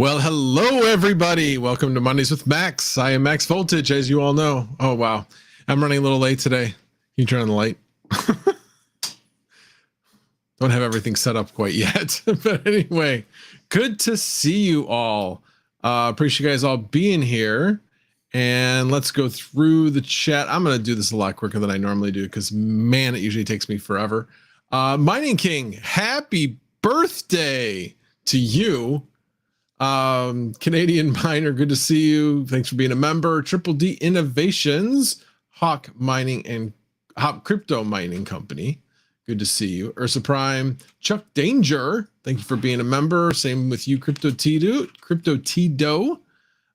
Well, hello, everybody. Welcome to Mondays with Max. I am Max Voltage, as you all know. Oh, wow. I'm running a little late today. Can you turn on the light? Don't have everything set up quite yet. But anyway, good to see you all. Appreciate you guys all being here. And let's go through the chat. I'm going to do this a lot quicker than I normally do because, man, it usually takes me forever. Mining King, happy birthday to you. Canadian Miner, good to see you. Thanks for being a member. Triple D Innovations, Hawk Mining and Hop Crypto Mining Company. Good to see you. Ursa Prime, Chuck Danger, thank you for being a member. Same with you, Crypto Tito.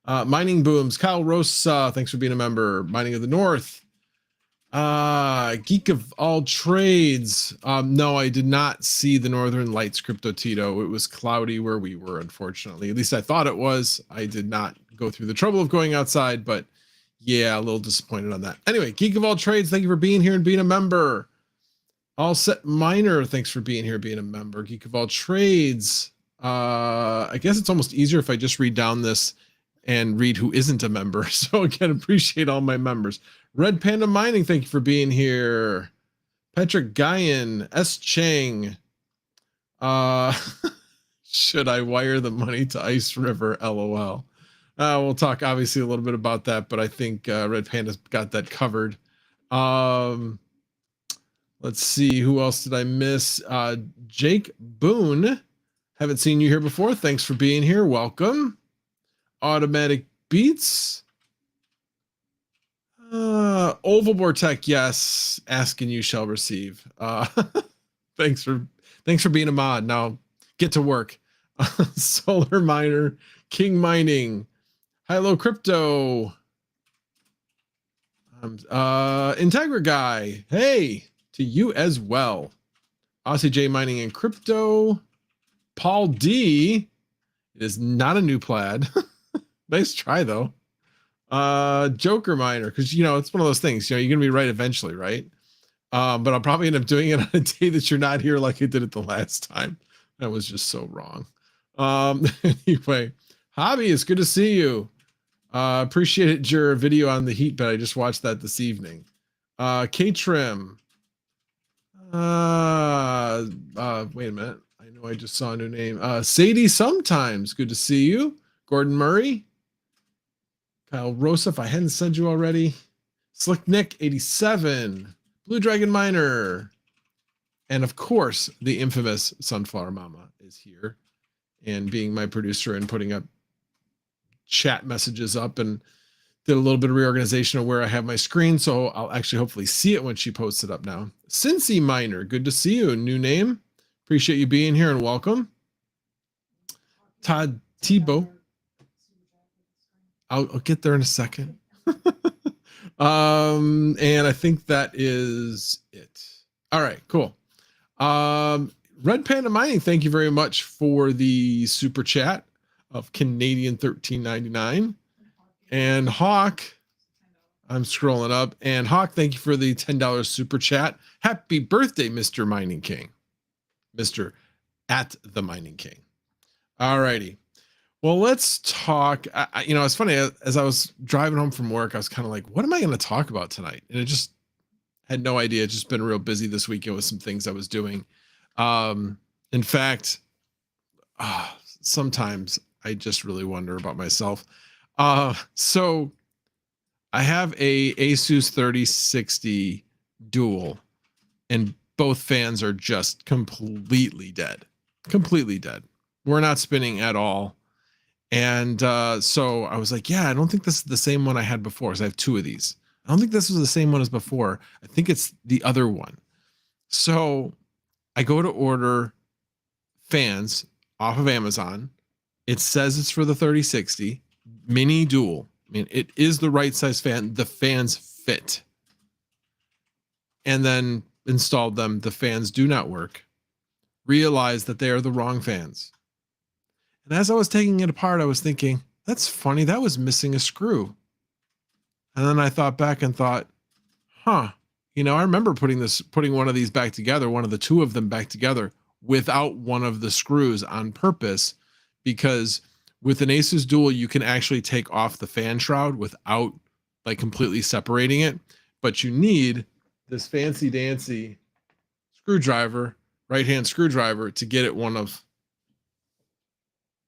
Mining Booms, Kyle Rosa, thanks for being a member. Mining of the North. Geek of all trades. No, I did not see the Northern Lights, Crypto Tito. It was cloudy where we were, unfortunately. At least I thought it was. I did not go through the trouble of going outside, but yeah, a little disappointed on that. Anyway, Geek of all trades, thank you for being here and being a member. All Set Miner, thanks for being here, being a member. Geek of all trades. I guess it's almost easier if I just read down this and read who isn't a member. So again, appreciate all my members. Red Panda Mining, thank you for being here. Patrick Guyan, S. Chang. Should I wire the money to Ice River? LOL. We'll talk obviously a little bit about that, but I think Red Panda's got that covered. Let's see, who else did I miss? Jake Boone. Haven't seen you here before. Thanks for being here. Welcome. Automatic Beats. Oval Tech, yes. Ask and you shall receive. Thanks for being a mod. Now get to work. Solar Miner, King Mining, Hilo Crypto, Integra Guy. Hey, to you as well. Aussie J Mining and Crypto. Paul D. It is not a new plaid. Nice try though. Joker Miner, because it's one of those things, you're gonna be right eventually, right? But I'll probably end up doing it on a day that you're not here like I did it the last time. That was just so wrong. Anyway, Hobby, it's good to see you. Appreciated your video on the heat bed. I just watched that this evening. K-Trim. Wait a minute. I know I just saw a new name. Sadie Sometimes, good to see you. Gordon Murray. Kyle Rosa, if I hadn't said you already. Slick Nick 87, Blue Dragon Miner, and of course the infamous Sunflower Mama is here and being my producer and putting up chat messages up, and did a little bit of reorganization of where I have my screen, so I'll actually hopefully see it when she posts it up now. Cincy Miner, good to see you. New name. Appreciate you being here and welcome. Todd Tebow. I'll get there in a second. And I think that is it. All right, cool. Red Panda Mining, thank you very much for the super chat of Canadian $13.99. And Hawk, I'm scrolling up. And Hawk, thank you for the $10 super chat. Happy birthday, Mr. Mining King. Mr. at the Mining King. All righty. Well, let's talk. It's funny, as I was driving home from work, I was kind of like, what am I going to talk about tonight? And it just had no idea. It's just been real busy this weekend with some things I was doing. In fact, sometimes I just really wonder about myself. So I have a Asus 3060 dual, and both fans are just completely dead. Completely dead. We're not spinning at all. And so I was like, yeah, I don't think this is the same one I had before. So I have two of these. I don't think this was the same one as before. I think it's the other one. So I go to order fans off of Amazon. It says it's for the 3060 mini dual. I mean, it is the right size fan. The fans fit. And then installed them. The fans do not work. Realized that they are the wrong fans. And as I was taking it apart, I was thinking, that's funny. That was missing a screw. And then I thought back and thought, I remember putting one of these back together, one of the two of them back together without one of the screws on purpose, because with an Asus Dual, you can actually take off the fan shroud without like completely separating it, but you need this fancy dancy screwdriver, right hand screwdriver, to get it one of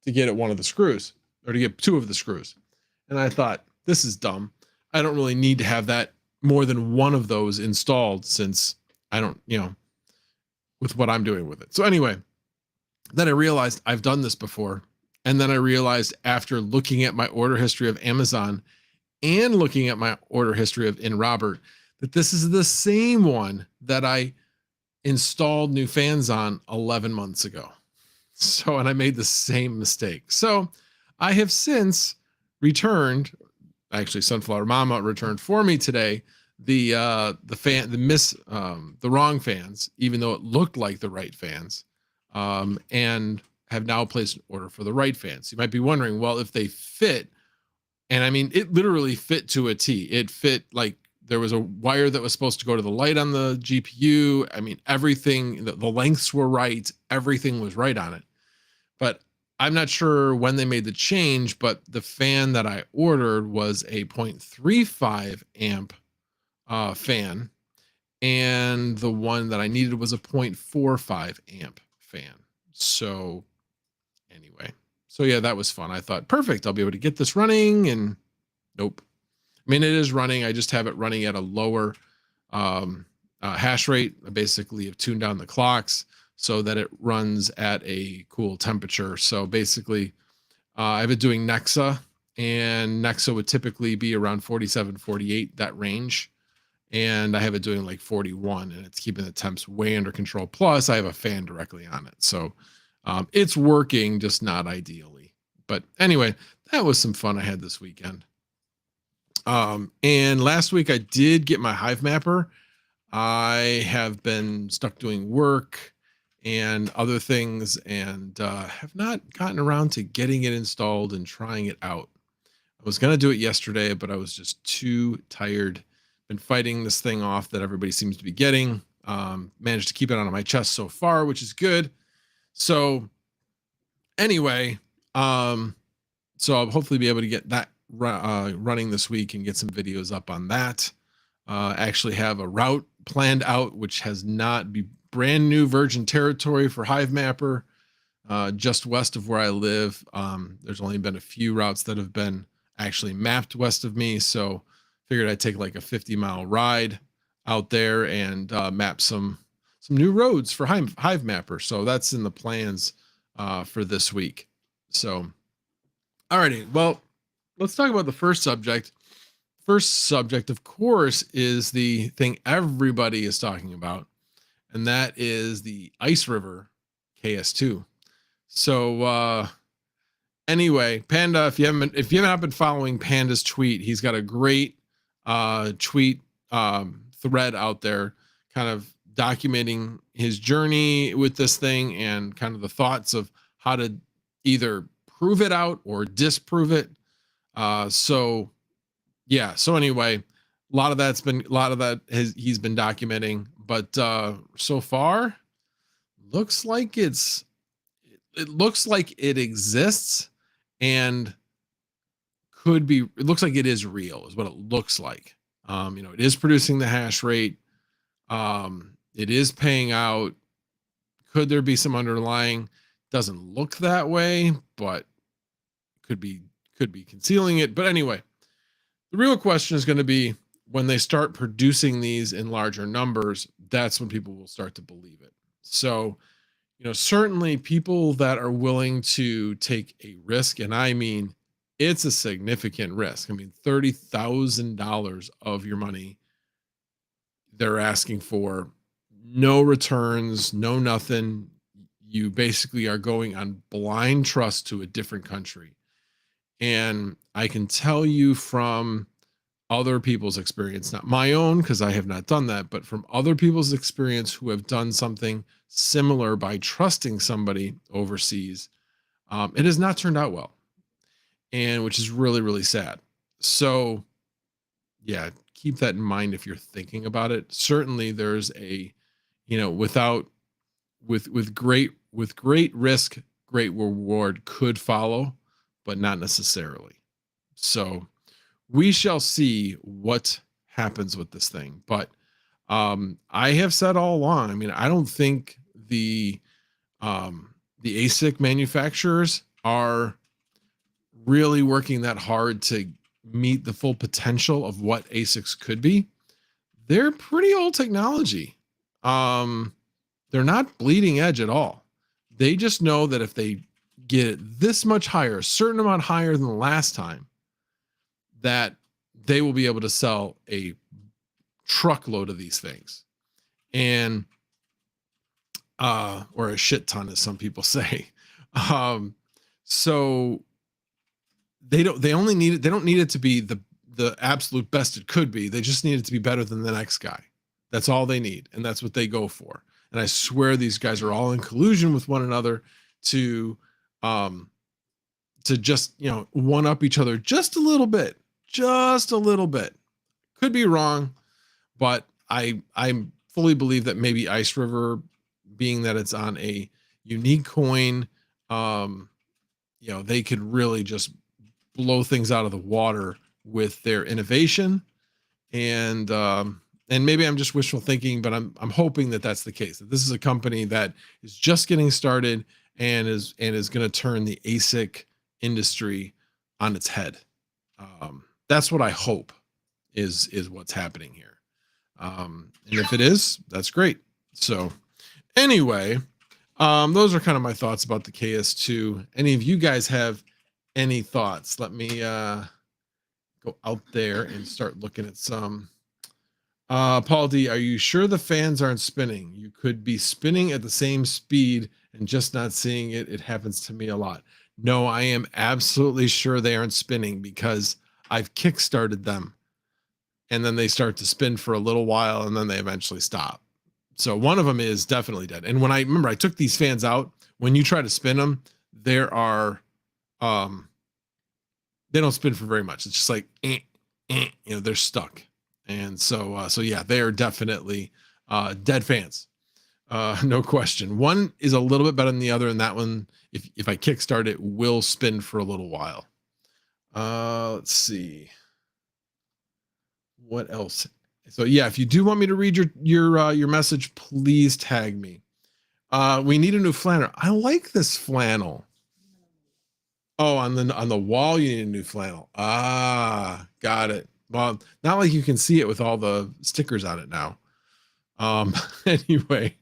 the screws, or to get two of the screws. And I thought, this is dumb. I don't really need to have that more than one of those installed, since I don't, with what I'm doing with it. So anyway, then I realized I've done this before. And then I realized, after looking at my order history of Amazon and looking at my order history of InRobert, that this is the same one that I installed new fans on 11 months ago. So, and I made the same mistake. So I have since returned, actually Sunflower Mama returned for me today, the wrong fans, even though it looked like the right fans, and have now placed an order for the right fans. You might be wondering, well, if they fit, and I mean, it literally fit to a T. It fit, like, there was a wire that was supposed to go to the light on the GPU. I mean, everything, the lengths were right. Everything was right on it. But I'm not sure when they made the change, but the fan that I ordered was a 0.35 amp fan. And the one that I needed was a 0.45 amp fan. So anyway, so yeah, that was fun. I thought, perfect, I'll be able to get this running, and nope. I mean, it is running. I just have it running at a lower hash rate. I basically have tuned down the clocks so that it runs at a cool temperature. So basically, I have it doing Nexa, and Nexa would typically be around 47, 48, that range. And I have it doing like 41, and it's keeping the temps way under control. Plus, I have a fan directly on it. So it's working, just not ideally. But anyway, that was some fun I had this weekend. And last week I did get my Hive Mapper. I have been stuck doing work and other things, and have not gotten around to getting it installed and trying it out. I was going to do it yesterday, but I was just too tired. Been fighting this thing off that everybody seems to be getting. Managed to keep it out of my chest so far, which is good. So anyway, so I'll hopefully be able to get that running this week and get some videos up on that. Actually have a route planned out, which has not be brand new virgin territory for Hive Mapper, just west of where I live. There's only been a few routes that have been actually mapped west of me. So figured I'd take like a 50-mile ride out there and map some new roads for Hive Mapper. So that's in the plans for this week. So, alrighty, well, let's talk about the first subject. First subject, of course, is the thing everybody is talking about, and that is the IceRiver KS2. So anyway, Panda, if you haven't been following Panda's tweet, he's got a great tweet thread out there, kind of documenting his journey with this thing and kind of the thoughts of how to either prove it out or disprove it. So yeah, so anyway, a lot of that he's been documenting, but so far looks like it exists, and it looks like it is real, is what it looks like. It is producing the hash rate. It is paying out. Could there be some underlying? Doesn't look that way, but could be concealing it. But anyway, the real question is going to be, when they start producing these in larger numbers, that's when people will start to believe it. So, certainly people that are willing to take a risk, and I mean, it's a significant risk. I mean, $30,000 of your money they're asking for, no returns, no nothing. You basically are going on blind trust to a different country. And I can tell you from other people's experience, not my own, because I have not done that, but from other people's experience who have done something similar by trusting somebody overseas, it has not turned out well, and which is really, really sad. So yeah, keep that in mind if you're thinking about it. Certainly there's a, with great risk, great reward could follow. but not necessarily. So we shall see what happens with this thing. But I have said all along, I mean, I don't think the ASIC manufacturers are really working that hard to meet the full potential of what ASICs could be. They're pretty old technology. They're not bleeding edge at all. They just know that if they get it this much higher, a certain amount higher than the last time, that they will be able to sell a truckload of these things. And or a shit ton, as some people say. So they don't need it to be the absolute best it could be. They just need it to be better than the next guy. That's all they need, and that's what they go for. And I swear these guys are all in collusion with one another to just, you know, one up each other just a little bit. Could be wrong, but I fully believe that maybe Ice River, being that it's on a unique coin, you know, they could really just blow things out of the water with their innovation. And maybe I'm just wishful thinking, but I'm hoping that that's the case, that this is a company that is just getting started and is going to turn the ASIC industry on its head. That's what I hope is what's happening here. And if it is, that's great. So anyway, those are kind of my thoughts about the KS2. Any of you guys have any thoughts? Let me go out there and start looking at some. Paul D, are you sure the fans aren't spinning? You could be spinning at the same speed and just not seeing it. It happens to me a lot. No, I am absolutely sure they aren't spinning, because I've kickstarted them and then they start to spin for a little while and then they eventually stop. So one of them is definitely dead. And when I took these fans out, when you try to spin them, there are, they don't spin for very much. It's just like, you know, they're stuck. And so yeah, they are definitely dead fans. No question. One is a little bit better than the other, and that one, if I kickstart it, will spin for a little while. Let's see. What else? So yeah, if you do want me to read your message, please tag me. We need a new flannel. I like this flannel. Oh, on the wall, you need a new flannel. Ah, got it. Well, not like you can see it with all the stickers on it now. Anyway,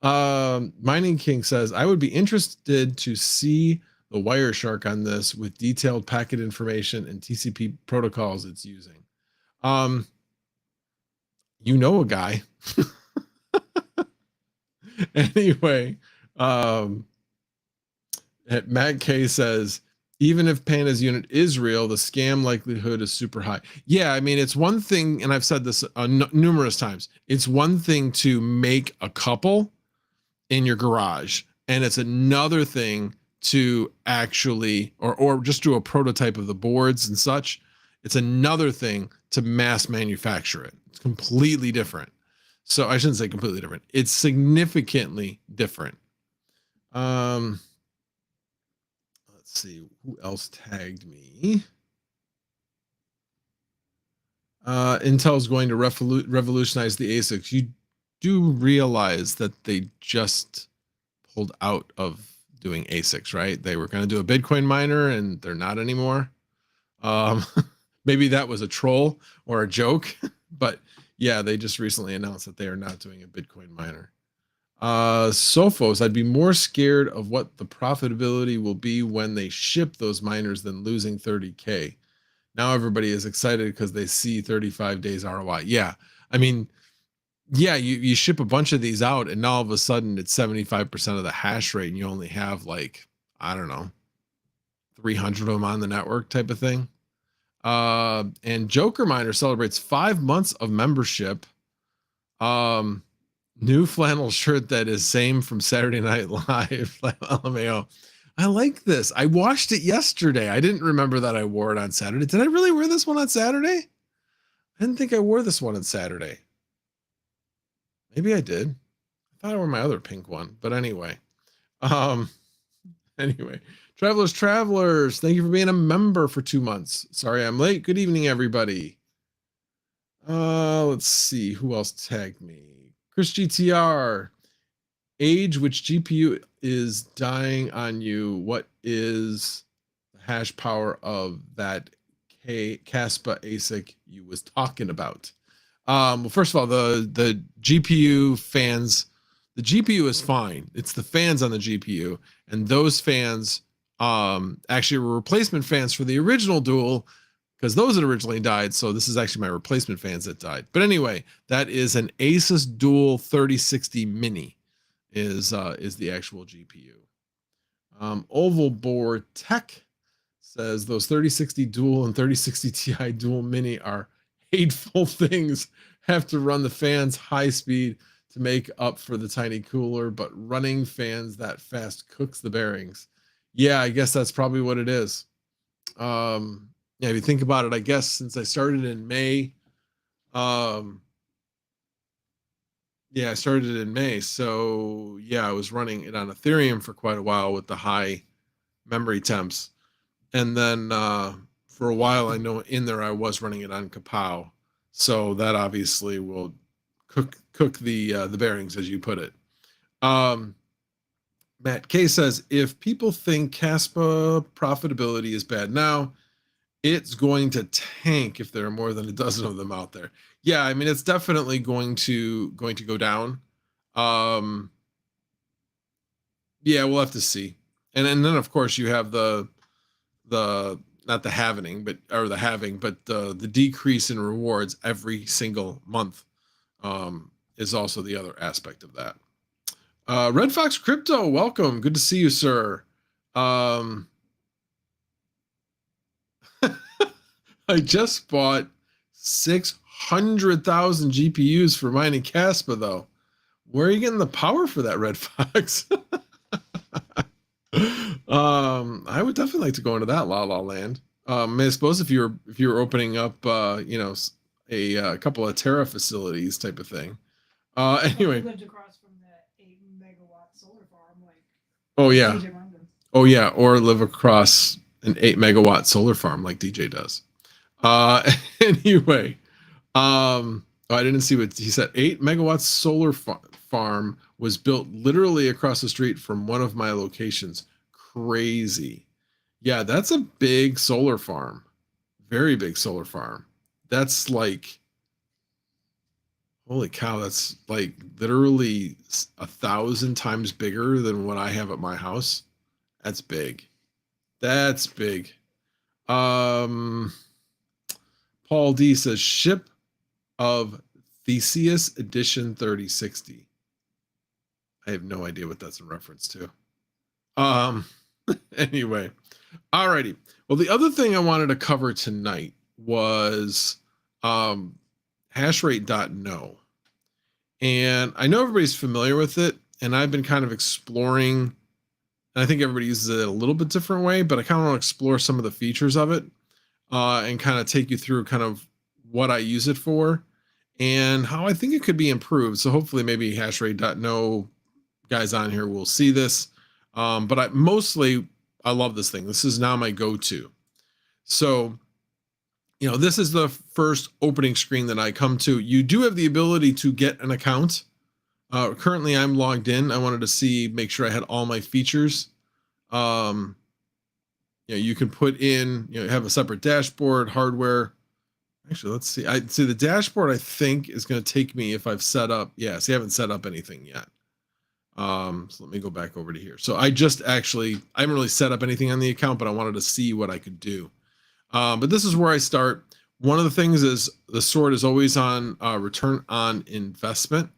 Mining King says, I would be interested to see the Wireshark on this with detailed packet information and TCP protocols it's using. You know a guy. Anyway, Matt K says, even if Panda's unit is real, the scam likelihood is super high. Yeah, I mean, it's one thing, and I've said this numerous times, it's one thing to make a couple in your garage, and it's another thing to actually, or just do a prototype of the boards and such. It's another thing to mass manufacture it. It's completely different. So I shouldn't say completely different. It's significantly different. Let's see who else tagged me. Intel's going to revolutionize the ASICs. You do realize that they just pulled out of doing ASICs, right? They were going to do a Bitcoin miner and they're not anymore. Maybe that was a troll or a joke, but yeah, they just recently announced that they are not doing a Bitcoin miner. Sophos, I'd be more scared of what the profitability will be when they ship those miners than losing 30K. Now everybody is excited because they see 35 days ROI. Yeah, I mean, yeah, you ship a bunch of these out and now all of a sudden it's 75% of the hash rate and you only have like, I don't know, 300 of them on the network type of thing. And Joker Miner celebrates 5 months of membership. New flannel shirt that is same from Saturday Night Live. LMAO. I like this. I watched it yesterday. I didn't remember that I wore it on Saturday. Did I really wear this one on Saturday? I didn't think I wore this one on Saturday. Maybe I did. I thought I wore my other pink one, but anyway. Anyway, travelers, thank you for being a member for 2 months. Sorry I'm late. Good evening, everybody. Let's see who else tagged me. Chris GTR. Age, which GPU is dying on you? What is the hash power of that Caspa ASIC you was talking about? Well, first of all, the GPU fans, the GPU is fine. It's the fans on the GPU, and those fans actually were replacement fans for the original Dual, because those had originally died. So this is actually my replacement fans that died. But anyway, that is an Asus Dual 3060 Mini is the actual GPU. Oval Bore Tech says those 3060 Dual and 3060 Ti Dual Mini are hateful things. Have to run the fans high speed to make up for the tiny cooler, but running fans that fast cooks the bearings. Yeah, I guess that's probably what it is. Yeah, if you think about it, I guess since I started in May, yeah, I started it in May. So yeah, I was running it on Ethereum for quite a while with the high memory temps. And then for a while, I know in there I was running it on Kapow. So that obviously will cook the bearings, as you put it. Matt K says, if people think Caspa profitability is bad now, it's going to tank if there are more than a dozen of them out there. Yeah, I mean, it's definitely going to go down. Yeah, we'll have to see. And then of course you have the not the halving, but the decrease in rewards every single month is also the other aspect of that. Red Fox Crypto, welcome. Good to see you, sir. I just bought 600,000 GPUs for mining Caspa, though. Where are you getting the power for that, Red Fox? I would definitely like to go into that La La Land. I suppose if you're opening up, a couple of Terra facilities type of thing. Anyway. Lived across from that 8-megawatt solar farm, like. Oh yeah. Oh yeah, or live across an 8-megawatt solar farm like DJ does. Anyway, I didn't see what he said. 8-megawatt solar farm was built literally across the street from one of my locations. Crazy. Yeah, that's a big solar farm. Very big solar farm. That's like, holy cow, that's like literally 1,000 times bigger than what I have at my house. That's big. That's big. Paul D says ship of Theseus Edition 3060. I have no idea what that's in reference to. Anyway, alrighty. Well, the other thing I wanted to cover tonight was Hashrate.no. And I know everybody's familiar with it, and I've been kind of exploring, and I think everybody uses it a little bit different way, but I kind of want to explore some of the features of it and kind of take you through kind of what I use it for and how I think it could be improved. So hopefully maybe Hashrate.no guys on here will see this. But I love this thing. This is now my go-to. So, this is the first opening screen that I come to. You do have the ability to get an account. Currently I'm logged in. I wanted to make sure I had all my features. You can put in, have a separate dashboard, hardware. Actually, let's see. I see the dashboard I think is going to take me if I've set up. Yeah, see, I haven't set up anything yet. So let me go back over to here. So I haven't really set up anything on the account, but I wanted to see what I could do. But this is where I start. One of the things is the sort is always on return on investment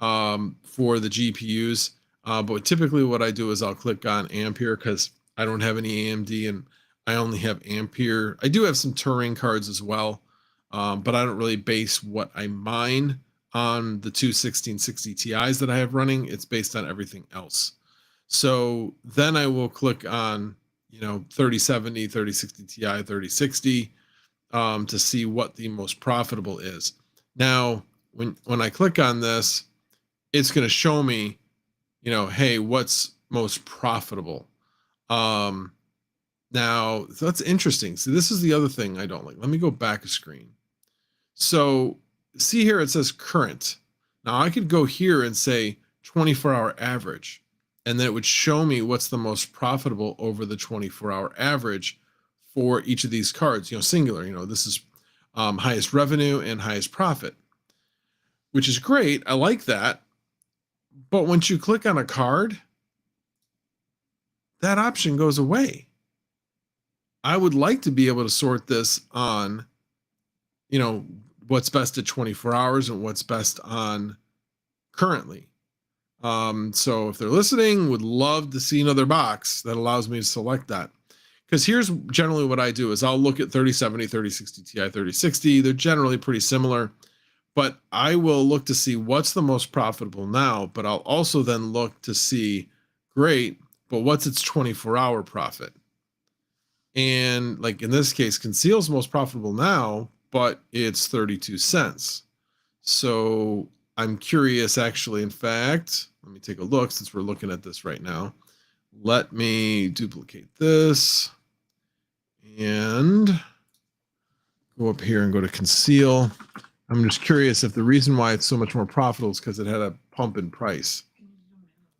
for the GPUs. But typically what I do is I'll click on Ampere because I don't have any AMD and I only have Ampere. I do have some Turing cards as well, but I don't really base what I mine on the two 1660 Ti's that I have running. It's based on everything else. So then I will click on 3070, 3060 Ti, 3060 to see what the most profitable is. Now, when I click on this, it's going to show me, hey, what's most profitable. Now that's interesting. So this is the other thing I don't like. Let me go back a screen. So see here, it says current. Now I could go here and say 24-hour average, and then it would show me what's the most profitable over the 24-hour average for each of these cards, singular. This is highest revenue and highest profit, which is great. I like that. But once you click on a card, that option goes away. I would like to be able to sort this on, what's best at 24 hours and what's best on currently. So if they're listening, would love to see another box that allows me to select that. Because here's generally what I do is I'll look at 3070, 3060 Ti, 3060. They're generally pretty similar, but I will look to see what's the most profitable now, but I'll also then look to see, great, but what's its 24-hour profit? And like in this case, Conceal's most profitable now, but it's 32 cents. So I'm curious, actually, in fact, let me take a look since we're looking at this right now. Let me duplicate this and go up here and go to Conceal. I'm just curious if the reason why it's so much more profitable is because it had a pump in price.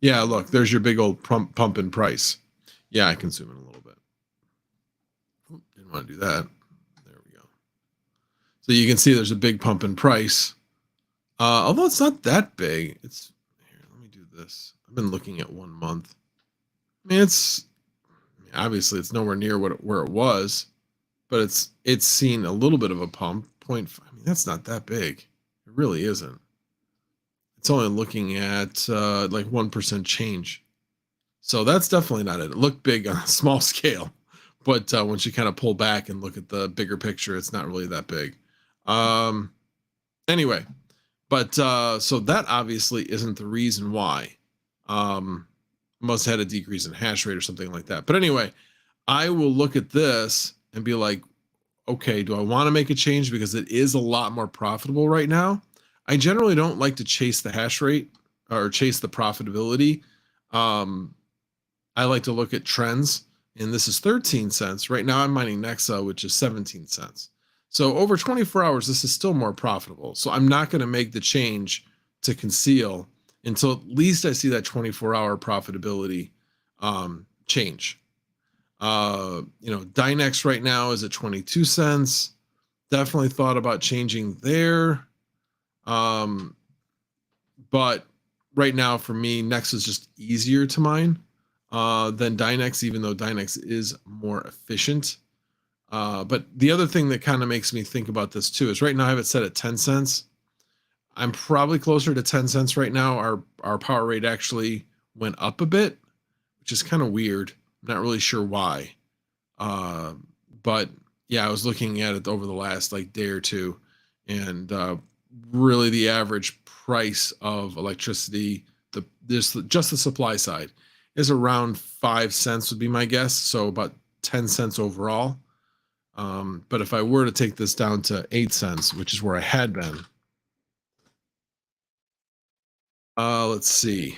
Yeah, look, there's your big old pump in price. Yeah, I can zoom in a little bit. Didn't want to do that. There we go. So you can see there's a big pump in price. Although it's not that big. It's here, let me do this. I've been looking at 1 month. I mean, obviously it's nowhere near where it was, but it's seen a little bit of a pump. 0.5. I mean, that's not that big. It really isn't. It's only looking at like 1% change. So that's definitely not it. It looked big on a small scale, but once you kind of pull back and look at the bigger picture, it's not really that big. Anyway, but so that obviously isn't the reason why. Must have had a decrease in hash rate or something like that. But anyway, I will look at this and be like, okay, do I want to make a change because it is a lot more profitable right now? I generally don't like to chase the hash rate or chase the profitability. I like to look at trends, and this is 13 cents. Right now I'm mining Nexa, which is 17 cents. So over 24 hours, this is still more profitable. So I'm not going to make the change to Conceal until at least I see that 24-hour profitability change. Dynex right now is at 22 cents. Definitely thought about changing there. But right now for me, Nex is just easier to mine than Dynex, even though Dynex is more efficient. But the other thing that kind of makes me think about this too is right now I have it set at 10 cents. I'm probably closer to 10 cents right now. Our power rate actually went up a bit, which is kind of weird. I'm not really sure why. But yeah, I was looking at it over the last day or two, and really the average price of electricity, just the supply side, is around 5 cents would be my guess. So about 10 cents overall. But if I were to take this down to 8 cents, which is where I had been, let's see.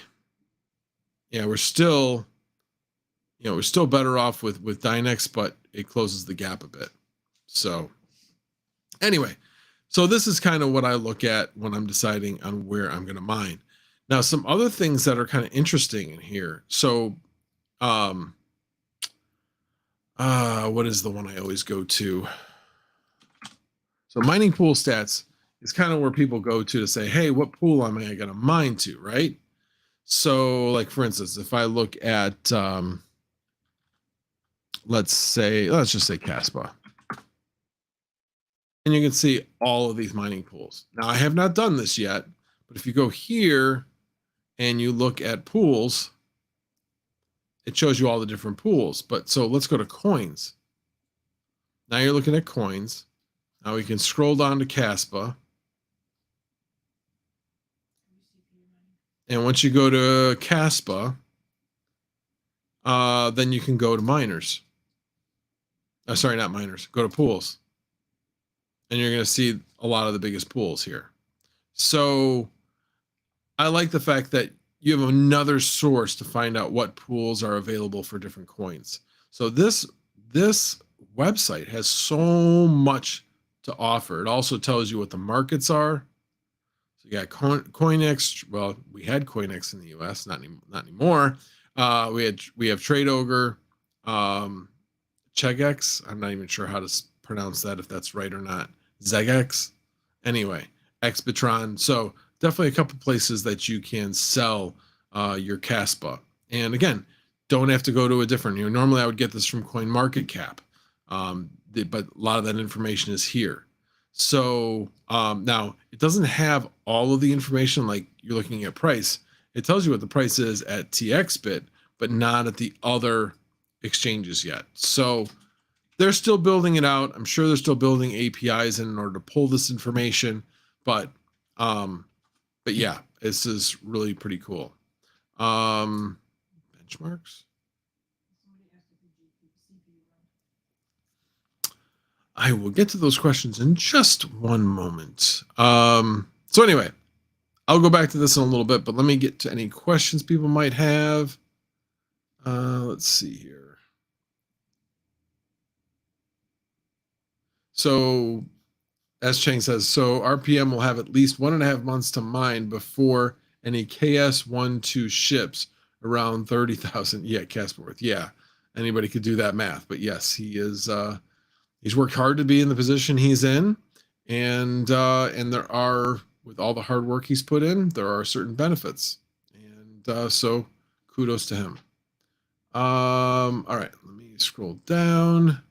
Yeah, we're still better off with Dynex, but it closes the gap a bit. So anyway, so this is kind of what I look at when I'm deciding on where I'm going to mine. Now, some other things that are kind of interesting in here. So, what is the one I always go to? So mining pool stats is kind of where people go to say, hey, what pool am I going to mine to, right? So like, for instance, if I look at, let's just say Caspa. And you can see all of these mining pools. Now, I have not done this yet, but if you go here and you look at pools, it shows you all the different pools. But so let's go to coins. Now you're looking at coins. Now we can scroll down to Caspa. And once you go to Caspa, then you can go to miners. Sorry, not miners. Go to pools. And you're going to see a lot of the biggest pools here. So I like the fact that you have another source to find out what pools are available for different coins. So this website has so much to offer. It also tells you what the markets are. So you got Coinex. Well, we had Coinex in the US, not anymore. We have Trade Ogre, Chegex. I'm not even sure how to pronounce that, if that's right or not. Zegex. Anyway, Expitron. So definitely a couple places that you can sell your Caspa. And again, don't have to go to a different. Normally I would get this from CoinMarketCap, but a lot of that information is here. So now it doesn't have all of the information like you're looking at price. It tells you what the price is at TXBit, but not at the other exchanges yet. So they're still building it out. I'm sure they're still building APIs in order to pull this information, but yeah, this is really pretty cool. Benchmarks. I will get to those questions in just one moment. So anyway, I'll go back to this in a little bit, but let me get to any questions people might have. Let's see here. So, as Chang says, so RPM will have at least 1.5 months to mine before any KS12 ships, around 30,000. Yeah, Casperworth. Yeah, anybody could do that math, but yes, he is. He's worked hard to be in the position he's in, and there are, with all the hard work he's put in, there are certain benefits, and so kudos to him. All right, let me scroll down.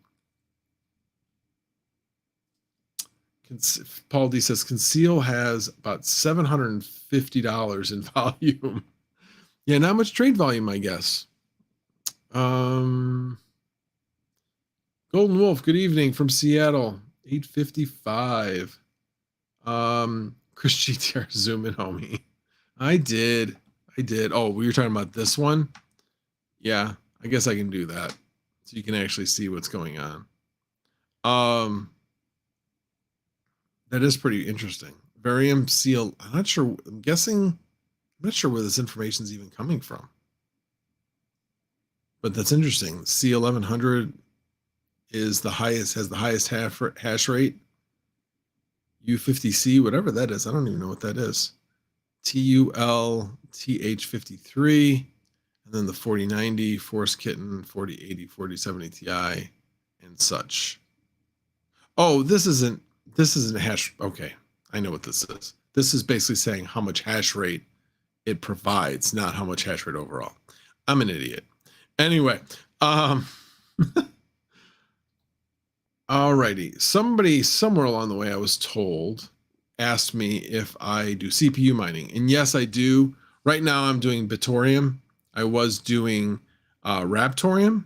Paul D says Conceal has about $750 in volume. Yeah, not much trade volume, I guess. Golden Wolf, good evening from Seattle. 8:55. Chris GTR, zoom in, homie. I did. Oh, we were talking about this one? Yeah, I guess I can do that. So you can actually see what's going on. That is pretty interesting. Varium Seal. I'm not sure. I'm not sure where this information is even coming from. But that's interesting. C1100 is the highest, has the highest hash rate. U50C, whatever that is. I don't even know what that is. TUL-TH53, and then the 4090, Force Kitten, 4080, 4070 Ti, and such. Oh, this isn't hash. Okay, I know what this is. This is basically saying how much hash rate it provides, not how much hash rate overall. I'm an idiot. Anyway, alrighty. Somebody somewhere along the way, I was told, asked me if I do CPU mining, and yes, I do. Right now, I'm doing Bitorium. I was doing Raptorium,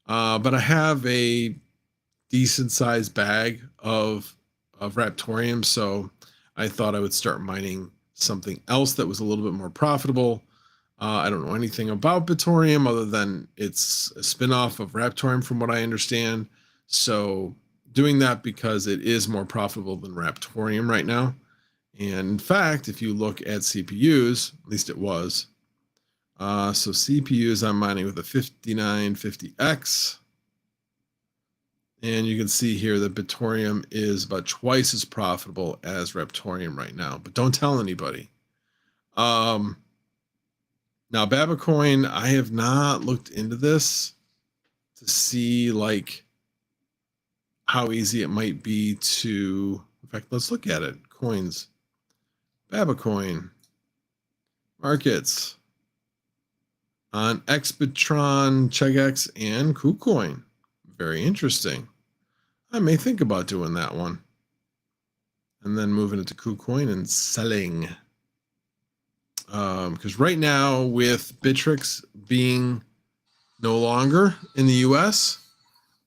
but I have a decent sized bag of Raptorium, so I thought I would start mining something else that was a little bit more profitable. I don't know anything about Bitorium other than it's a spinoff of Raptorium from what I understand. So doing that because it is more profitable than Raptorium right now. And in fact, if you look at CPUs, at least it was. So CPUs, I'm mining with a 5950X. And you can see here that Bitorium is about twice as profitable as Raptorium right now. But don't tell anybody. Now, Babacoin, I have not looked into this to see like how easy it might be to, in fact, let's look at it. Coins, Babacoin, markets on Expitron, Chegex, and KuCoin. Very interesting. I may think about doing that one. And then moving it to KuCoin and selling. Because right now, with Bittrex being no longer in the US,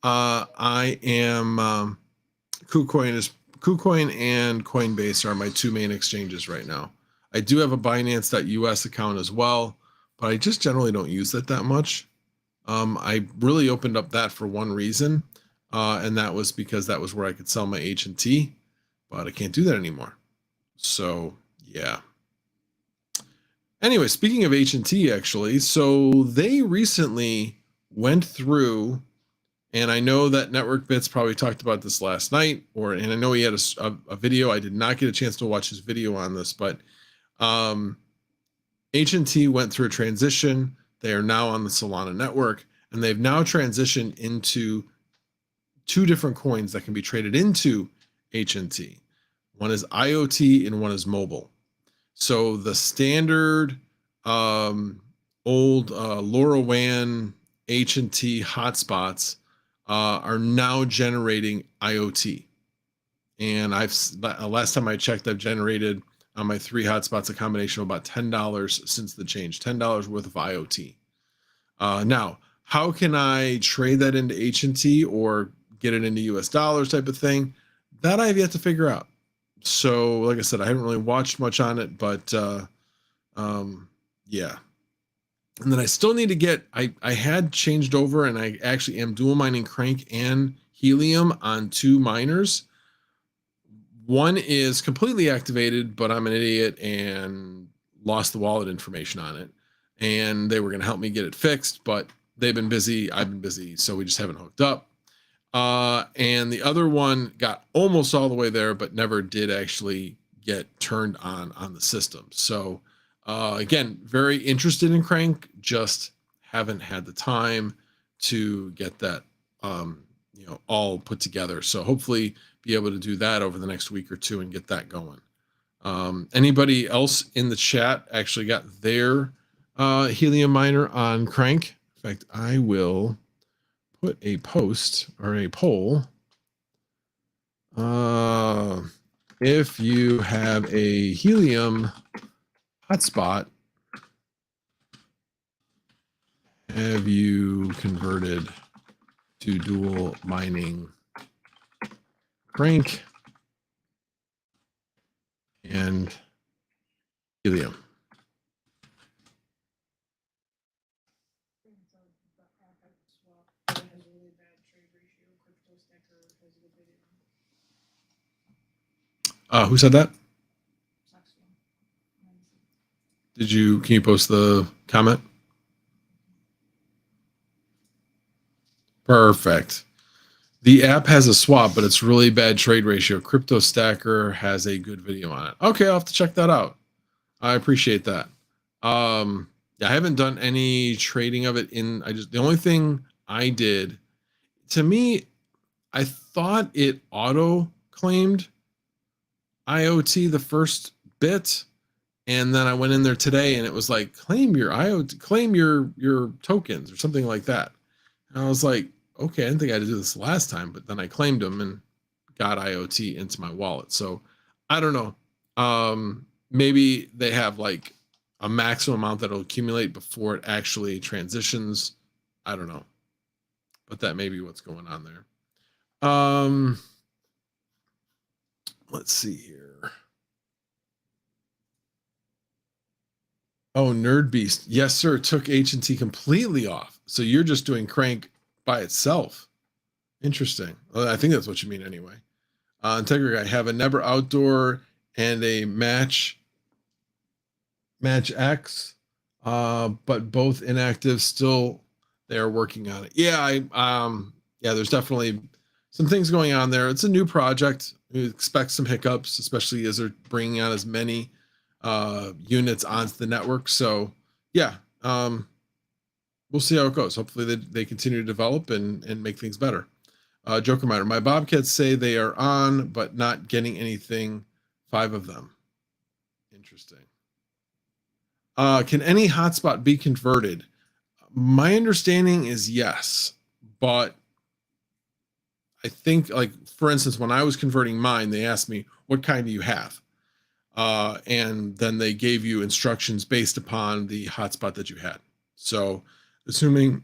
I am KuCoin and Coinbase are my two main exchanges right now. I do have a Binance.us account as well, but I just generally don't use it that much. I really opened up that for one reason, and that was because that was where I could sell my H&T, but I can't do that anymore. So yeah. Anyway, speaking of H&T, actually, so they recently went through, and I know that Network Bits probably talked about this last night, and I know he had a video. I did not get a chance to watch his video on this, but H&T went through a transition. They are now on the Solana network, and they've now transitioned into two different coins that can be traded into H&T. One is IoT and one is mobile. So the standard old LoRaWAN H&T hotspots are now generating IoT. And last time I checked, I've generated on my 3 hotspots a combination of about $10 since the change, $10 worth of IoT. Now, how can I trade that into H&T or get it into US dollars type of thing? That I've yet to figure out. So, like I said, I haven't really watched much on it, but yeah. And then I still need to get, I had changed over and I actually am dual mining Crank and Helium on 2 miners. One is completely activated, but I'm an idiot and lost the wallet information on it. And they were going to help me get it fixed, but they've been busy. I've been busy. So we just haven't hooked up. And the other one got almost all the way there, but never did actually get turned on the system. So again, very interested in Crank, just haven't had the time to get that all put together. So hopefully be able to do that over the next week or two and get that going. Anybody else in the chat actually got their Helium miner on Crank? In fact, I will put a post or a poll. If you have a Helium hotspot, have you converted to dual mining Crank and Helium? Who said that? Can you post the comment? Perfect. The app has a swap, but it's really bad trade ratio. Crypto Stacker has a good video on it. Okay, I'll have to check that out. I appreciate that. Yeah, I haven't done any trading of it the only thing I did, to me, I thought it auto claimed IoT the first bit. And then I went in there today and it was like, claim your IoT, claim your tokens or something like that. And I was like, okay, I didn't think I had to do this last time, but then I claimed them and got IoT into my wallet. So I don't know. Maybe they have like a maximum amount that'll accumulate before it actually transitions. I don't know, but that may be what's going on there. Let's see here. Oh, Nerd Beast. Yes, sir. Took H&T completely off. So you're just doing Crank by itself. Interesting. Well, I think that's what you mean anyway. Integrity Guy, have a Never Outdoor and a Match X, but both inactive. Still, they are working on it. Yeah, yeah, there's definitely some things going on there. It's a new project. We expect some hiccups, especially as they're bringing out as many units onto the network. So yeah, we'll see how it goes. Hopefully they continue to develop and make things better. Joker Miner, my Bobcats say they are on, but not getting anything. 5 of them. Interesting. Can any hotspot be converted? My understanding is yes, but I think, like, for instance, when I was converting mine, they asked me, what kind do you have? And then they gave you instructions based upon the hotspot that you had. So assuming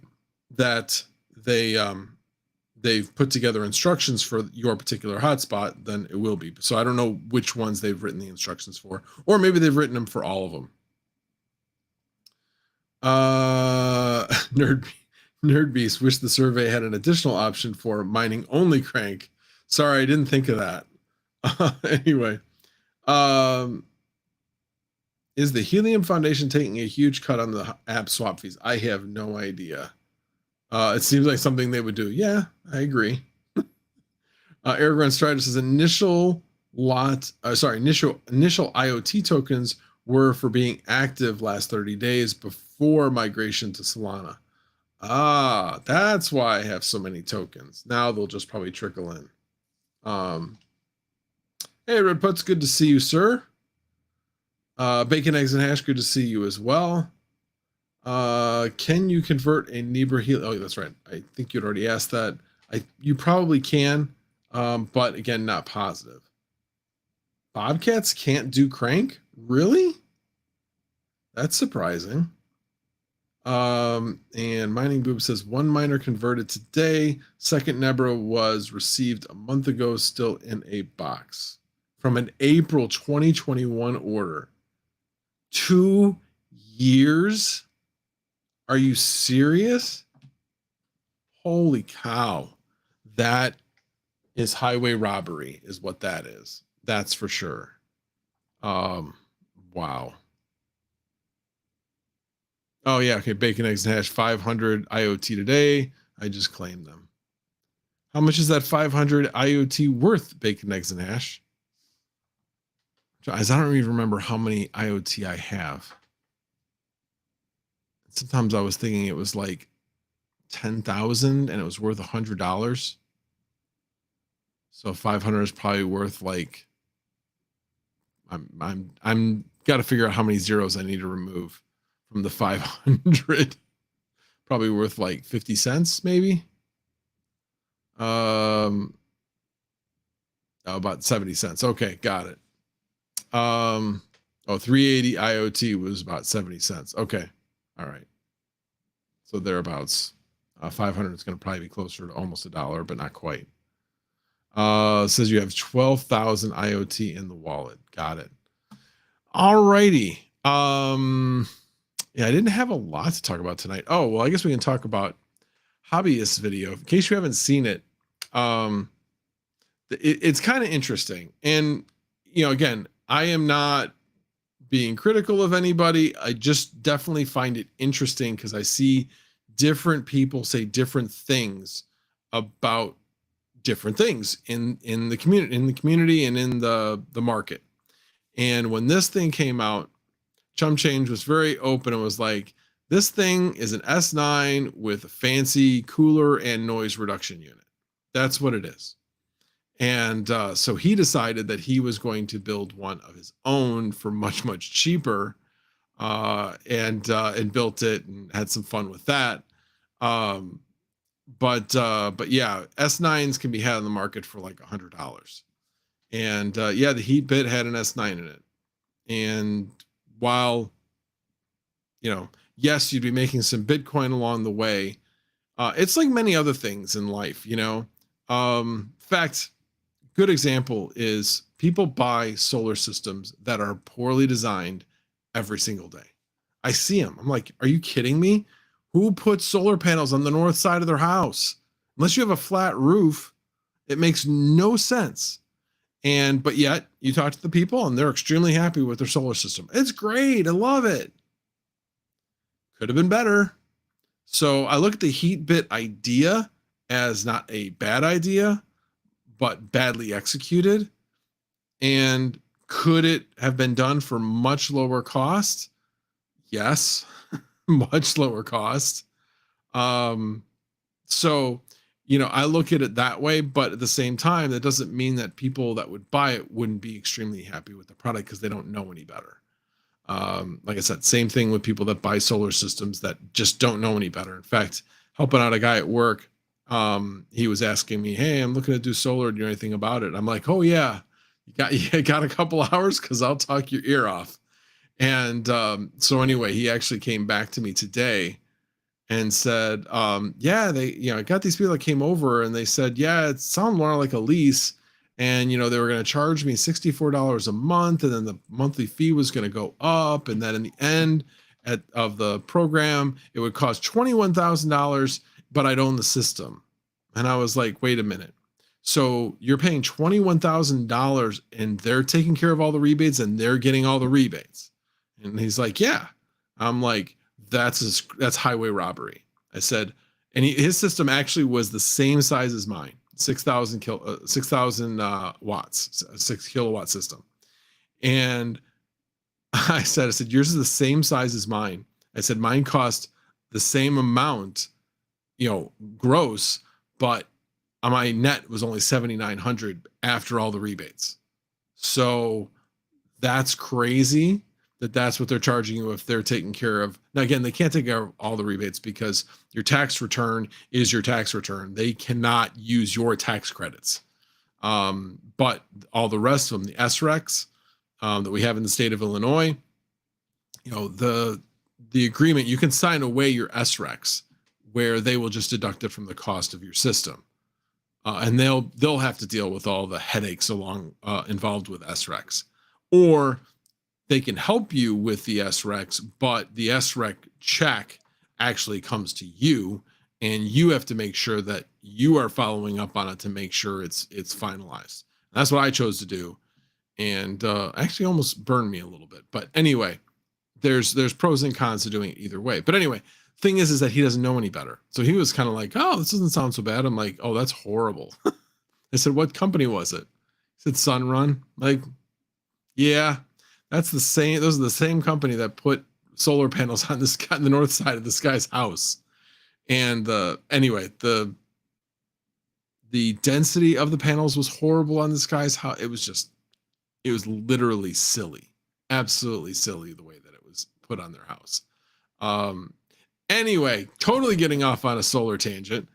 that they've put together instructions for your particular hotspot, then it will be. So I don't know which ones they've written the instructions for, or maybe they've written them for all of them. Nerd Beast, wish the survey had an additional option for mining only Crank. Sorry, I didn't think of that. Anyway, Is the Helium Foundation taking a huge cut on the app swap fees? I have no idea. It seems like something they would do. Yeah, I agree. Argon Strider says initial IoT tokens were for being active last 30 days before migration to Solana. Ah, that's why I have so many tokens. Now they'll just probably trickle in. Hey, Red Putz, good to see you, sir. Bacon, Eggs, and Hash, good to see you as well. Can you convert a Nibra Helium? Oh, that's right. I think you'd already asked that. You probably can, but again, not positive. Bobcats can't do crank? Really? That's surprising. And Mining Boob says one miner converted today. Second Nebra was received a month ago, still in a box from an April 2021 order. 2 years? Are you serious? Holy cow. That is highway robbery, is what that is. That's for sure. Wow. Oh, yeah. Okay. Bacon, Eggs, and Hash, 500 IoT today. I just claimed them. How much is that 500 IoT worth, Bacon, Eggs, and Hash? I don't even remember how many IoT I have. Sometimes I was thinking it was like 10,000 and it was worth $100. So 500 is probably worth like, I'm got to figure out how many zeros I need to remove from the 500. Probably worth like 50 cents, maybe. About 70 cents. Okay, got it. 380 IoT was about 70 cents. Okay. All right. So thereabouts. 500 is going to probably be closer to almost $1, but not quite. Says you have 12,000 IoT in the wallet. Got it. All righty. Yeah, I didn't have a lot to talk about tonight. Oh, well, I guess we can talk about Hobbyist video. In case you haven't seen it, it's kind of interesting. And, again, I am not being critical of anybody. I just definitely find it interesting because I see different people say different things about different things in the community and in the market. And when this thing came out, Chum Change was very open and was like, this thing is an S9 with a fancy cooler and noise reduction unit. That's what it is. And so he decided that he was going to build one of his own for much, much cheaper, and built it and had some fun with that. But yeah, S9s can be had on the market for like $100. And yeah, the Heatbit had an S9 in it. And while, yes, you'd be making some Bitcoin along the way, it's like many other things in life, in fact, good example is people buy solar systems that are poorly designed every single day. I see them. I'm like, are you kidding me? Who puts solar panels on the north side of their house? Unless you have a flat roof, it makes no sense. But yet you talk to the people and they're extremely happy with their solar system. It's great. I love it. Could have been better. So I look at the Heatbit idea as not a bad idea, but badly executed. And could it have been done for much lower cost? Yes, much lower cost. So, I look at it that way, but at the same time, that doesn't mean that people that would buy it wouldn't be extremely happy with the product because they don't know any better. Like I said, same thing with people that buy solar systems that just don't know any better. In fact, helping out a guy at work, he was asking me, hey, I'm looking to do solar. Do you know anything about it? I'm like, oh yeah, you got a couple hours because I'll talk your ear off. And so anyway, he actually came back to me today and said, yeah, they, I got these people that came over and they said, yeah, it sounded more like a lease. And, they were going to charge me $64 a month. And then the monthly fee was going to go up. And then in the end of the program, it would cost $21,000, but I'd own the system. And I was like, wait a minute. So you're paying $21,000 and they're taking care of all the rebates and they're getting all the rebates. And he's like, yeah. I'm like, that's highway robbery. I said, and his system actually was the same size as mine, 6,000 watts, 6 kilowatt system. And I said, yours is the same size as mine. I said, mine cost the same amount, gross, but my net was only 7,900 after all the rebates. So that's crazy that's what they're charging you if they're taking care of. Now, again, they can't take care of all the rebates because your tax return is your tax return. They cannot use your tax credits. But all the rest of them, the SRECs that we have in the state of Illinois, the agreement, you can sign away your SRECs where they will just deduct it from the cost of your system. And they'll have to deal with all the headaches involved with SRECs. Or they can help you with the SRECs, but the SREC check actually comes to you, and you have to make sure that you are following up on it to make sure it's finalized. And that's what I chose to do, and actually almost burned me a little bit. But anyway, there's pros and cons to doing it either way. But anyway, thing is that he doesn't know any better, so he was kind of like, "Oh, this doesn't sound so bad." I'm like, "Oh, that's horrible." I said, "What company was it?" He said, "Sunrun." Like, yeah. That's the same. Those are the same company that put solar panels on the north side of this guy's house. And anyway, the density of the panels was horrible on this guy's house. It was literally silly, absolutely silly the way that it was put on their house. Anyway, totally getting off on a solar tangent.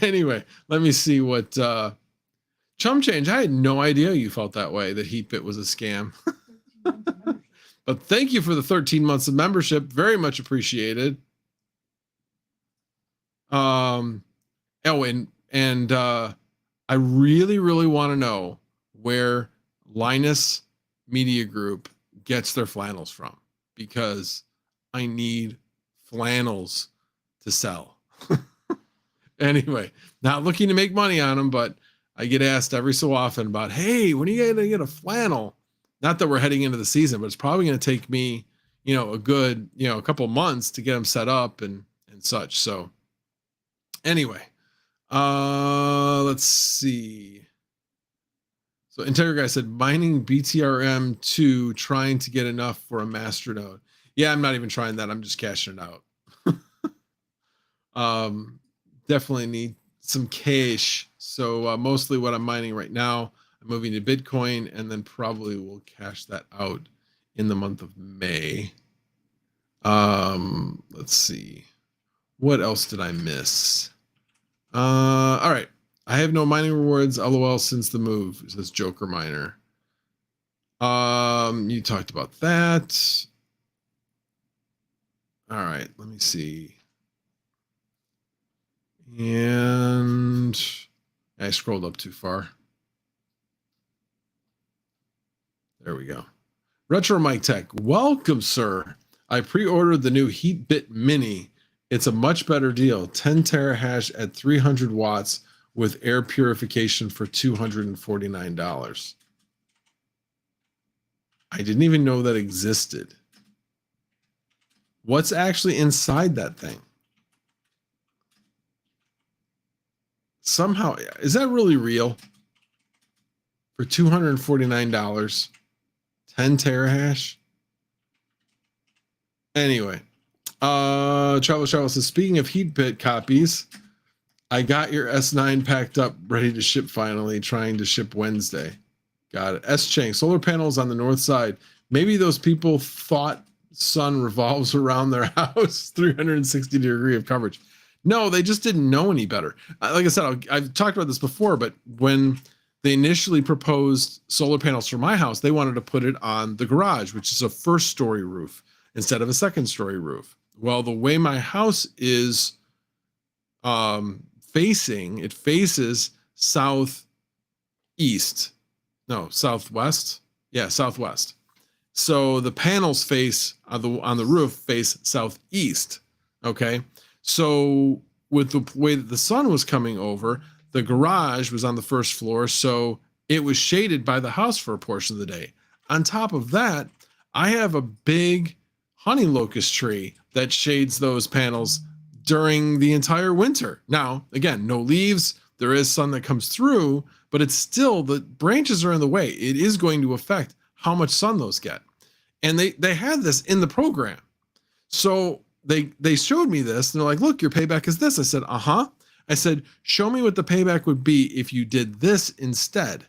Anyway, let me see what Chum Change. I had no idea you felt that way, that Heatbit was a scam. But thank you for the 13 months of membership. Very much appreciated. I really, really want to know where Linus Media Group gets their flannels from, because I need flannels to sell. Anyway, not looking to make money on them, but I get asked every so often about, hey, when are you going to get a flannel? Not that we're heading into the season, but it's probably going to take me, a good, a couple of months to get them set up and such. So anyway, let's see. So Integra Guy said, mining BTRM2, trying to get enough for a master node. Yeah, I'm not even trying that. I'm just cashing it out. Definitely need some cash. So mostly what I'm mining right now, I'm moving to Bitcoin, and then probably will cash that out in the month of May. Let's see. What else did I miss? All right. I have no mining rewards, LOL, since the move, says Joker Miner. You talked about that. All right, let me see. And I scrolled up too far. There we go. Retro Mike Tech, welcome, sir. I pre-ordered the new Heatbit Mini. It's a much better deal. 10 terahash at 300 watts with air purification for $249. I didn't even know that existed. What's actually inside that thing? Somehow, is that really real? For $249, 10 terahash? Anyway, Travel says, speaking of Heatbit copies, I got your S9 packed up, ready to ship finally, trying to ship Wednesday. Got it. S-Chang, solar panels on the north side. Maybe those people thought sun revolves around their house, 360 degree of coverage. No, they just didn't know any better. Like I said, I've talked about this before, but when they initially proposed solar panels for my house, they wanted to put it on the garage, which is a first story roof instead of a second story roof. Well, the way my house is facing, it faces southwest. Yeah, southwest. So the panels face on the roof face southeast. Okay. So with the way that the sun was coming over, the garage was on the first floor, so it was shaded by the house for a portion of the day. On top of that, I have a big honey locust tree that shades those panels during the entire winter. Now, again, no leaves. There is sun that comes through, but it's still, the branches are in the way. It is going to affect how much sun those get. And they had this in the program. So they showed me this and they're like, look, your payback is this. I said, uh-huh. I said, show me what the payback would be if you did this instead.